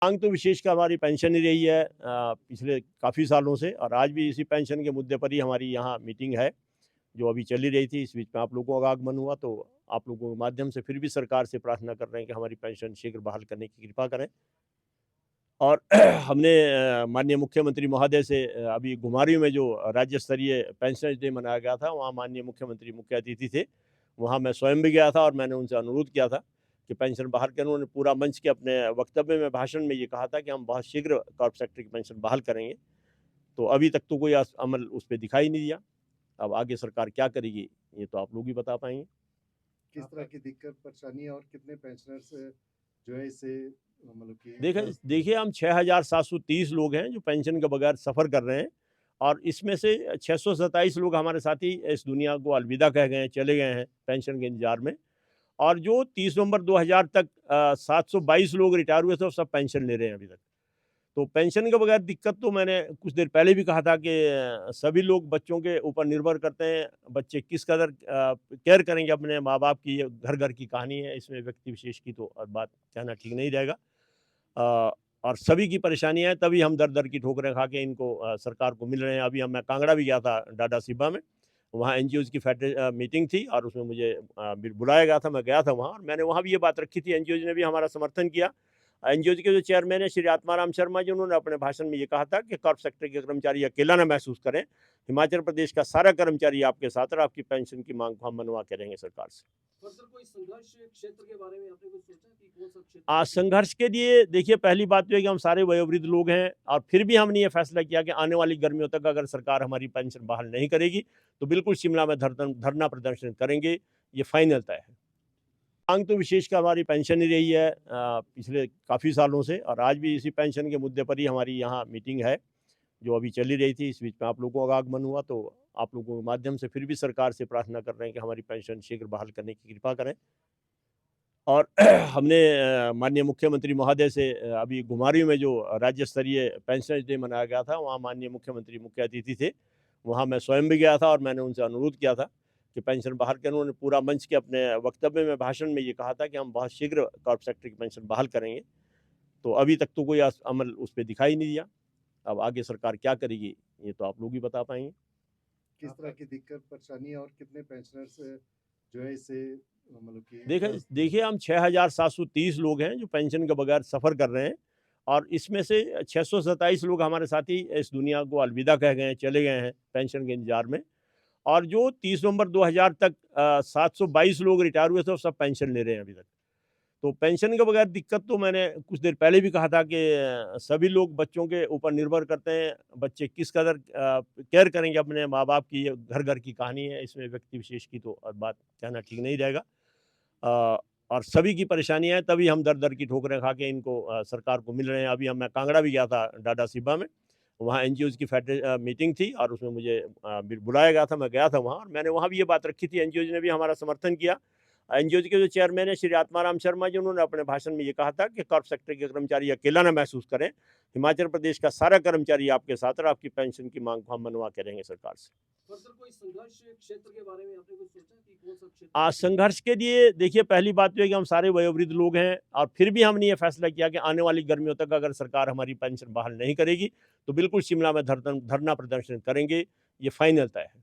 मांग तो विशेषकर हमारी पेंशन ही रही है पिछले काफ़ी सालों से, और आज भी इसी पेंशन के मुद्दे पर ही हमारी यहाँ मीटिंग है, जो अभी चल ही रही थी। इस बीच में आप लोगों का आगमन हुआ, तो आप लोगों के माध्यम से फिर भी सरकार से प्रार्थना कर रहे हैं कि हमारी पेंशन शीघ्र बहाल करने की कृपा करें। और हमने माननीय मुख्यमंत्री महोदय से अभी घुमारवीं में जो राज्य स्तरीय पेंशनर्स डे मनाया गया था, वहाँ माननीय मुख्यमंत्री मुख्य अतिथि थे। वहाँ मैं स्वयं भी गया था और मैंने उनसे अनुरोध किया था कि पेंशन बहाल करें। उन्होंने पूरा मंच के अपने वक्तव्य में, भाषण में ये कहा था कि हम बहुत शीघ्र कॉर्प सेक्टर की पेंशन बहाल करेंगे। तो अभी तक तो कोई अमल उस पे दिखाई नहीं दिया। अब आगे सरकार क्या करेगी, ये तो आप लोग ही बता पाएँगे। किस तरह की दिक्कत, परेशानी और कितने पेंशनर्स जो है इससे मतलब कि देखिए हम 6,730 लोग हैं जो पेंशन के बगैर सफ़र कर रहे हैं, और इसमें से 627 लोग हमारे साथी इस दुनिया को अलविदा कह गए हैं, चले गए हैं पेंशन के इंतज़ार में। और जो 30 नवंबर 2000 तक 722 लोग रिटायर हुए थे, वो सब पेंशन ले रहे हैं अभी तक। तो पेंशन के बगैर दिक्कत तो मैंने कुछ देर पहले भी कहा था कि सभी लोग बच्चों के ऊपर निर्भर करते हैं। बच्चे किस कदर केयर करेंगे अपने माँ-बाप की, ये घर-घर की कहानी है। इसमें व्यक्ति विशेष की तो बात कहना ठीक नहीं रहेगा। अ, और सभी की परेशानियाँ हैं, तभी हम दर-दर की ठोकरें खा के इनको सरकार को मिल रहे हैं। अभी मैं कांगड़ा भी गया था, डाडा सिबा में। वहाँ एनजीओज़ की मीटिंग थी और उसमें मुझे बुलाया गया था, मैं गया था वहाँ, और मैंने वहाँ भी ये बात रखी थी। एनजीओज़ ने भी हमारा समर्थन किया। एनजीओज़ के जो चेयरमैन हैं श्री आत्माराम शर्मा जी, उन्होंने अपने भाषण में ये कहा था कि कॉर्प सेक्टर के कर्मचारी अकेला ना महसूस करें। हिमाचल प्रदेश का सारा कर्मचारी आपके साथ है और आपकी पेंशन की माँग को हम मनवा के रहेंगे सरकार से। फर्दर कोई संघर्ष क्षेत्र के बारे में आपने कुछ सोचा कि कौन सा क्षेत्र? संघर्ष के लिए देखिए, पहली बात तो है कि हम सारे वयोवृद्ध लोग हैं, और फिर भी हमने ये फैसला किया कि आने वाली गर्मियों तक अगर सरकार हमारी पेंशन बहाल नहीं करेगी, तो बिल्कुल शिमला में धरना प्रदर्शन करेंगे। ये फाइनल तय है। मांग तो विशेषकर हमारी पेंशन ही रही है पिछले काफ़ी सालों से, और आज भी इसी पेंशन के मुद्दे पर ही हमारी यहाँ मीटिंग है, जो अभी चल ही रही थी। इस बीच में आप लोगों का आगमन हुआ, तो आप लोगों के माध्यम से फिर भी सरकार से प्रार्थना कर रहे हैं कि हमारी पेंशन शीघ्र बहाल करने की कृपा करें। और हमने माननीय मुख्यमंत्री महोदय से अभी घुमारवीं में जो राज्य स्तरीय पेंशनर्स डे मनाया गया था, वहाँ माननीय मुख्यमंत्री मुख्य अतिथि थे। वहाँ मैं स्वयं भी गया था और मैंने उनसे अनुरोध किया था कि पेंशन बहाल करें। उन्होंने पूरा मंच के अपने वक्तव्य में, भाषण में ये कहा था कि हम बहुत शीघ्र कॉर्प सेक्टर की पेंशन बहाल करेंगे। तो अभी तक तो कोई अमल उस पे दिखाई नहीं दिया। अब आगे सरकार क्या करेगी, ये तो आप लोग ही बता पाएँगे। किस तरह की दिक्कत, परेशानी और कितने पेंशनर्स जो है इससे मतलब कि देखिए हम 6,730 लोग हैं जो पेंशन के बगैर सफ़र कर रहे हैं, और इसमें से 627 लोग हमारे साथी इस दुनिया को अलविदा कह गए हैं, चले गए हैं पेंशन के इंतज़ार में। और जो 30 नवंबर 2000 तक 722 लोग रिटायर हुए थे, वो सब पेंशन ले रहे हैं अभी तक। तो पेंशन के बगैर दिक्कत तो मैंने कुछ देर पहले भी कहा था कि सभी लोग बच्चों के ऊपर निर्भर करते हैं। बच्चे किस कदर केयर करेंगे अपने माँ-बाप की, ये घर-घर की कहानी है। इसमें व्यक्ति विशेष की तो बात कहना ठीक नहीं रहेगा। अ, और सभी की परेशानियाँ हैं, तभी हम दर-दर की ठोकरें खा के इनको सरकार को मिल रहे हैं। अभी मैं कांगड़ा भी गया था, डाडा सिबा में। वहाँ एनजीओज़ की मीटिंग थी और उसमें मुझे बुलाया गया था, मैं गया था वहाँ, और मैंने वहाँ भी ये बात रखी थी। एनजीओज़ ने भी हमारा समर्थन किया। एनजीओज़ के जो चेयरमैन हैं श्री आत्माराम शर्मा जी, उन्होंने अपने भाषण में ये कहा था कि कॉर्प सेक्टर के कर्मचारी अकेला ना महसूस करें। हिमाचल प्रदेश का सारा कर्मचारी आपके साथ है और आपकी पेंशन की माँग को हम मनवा के रहेंगे सरकार से। फर्दर कोई संघर्ष क्षेत्र के बारे में आपने कुछ सोचा कि कौन सा क्षेत्र? संघर्ष के लिए देखिए, पहली बात तो है कि हम सारे वयोवृद्ध लोग हैं, और फिर भी हमने ये फैसला किया कि आने वाली गर्मियों तक अगर सरकार हमारी पेंशन बहाल नहीं करेगी, तो बिल्कुल शिमला में धरना प्रदर्शन करेंगे। ये फाइनल तय है।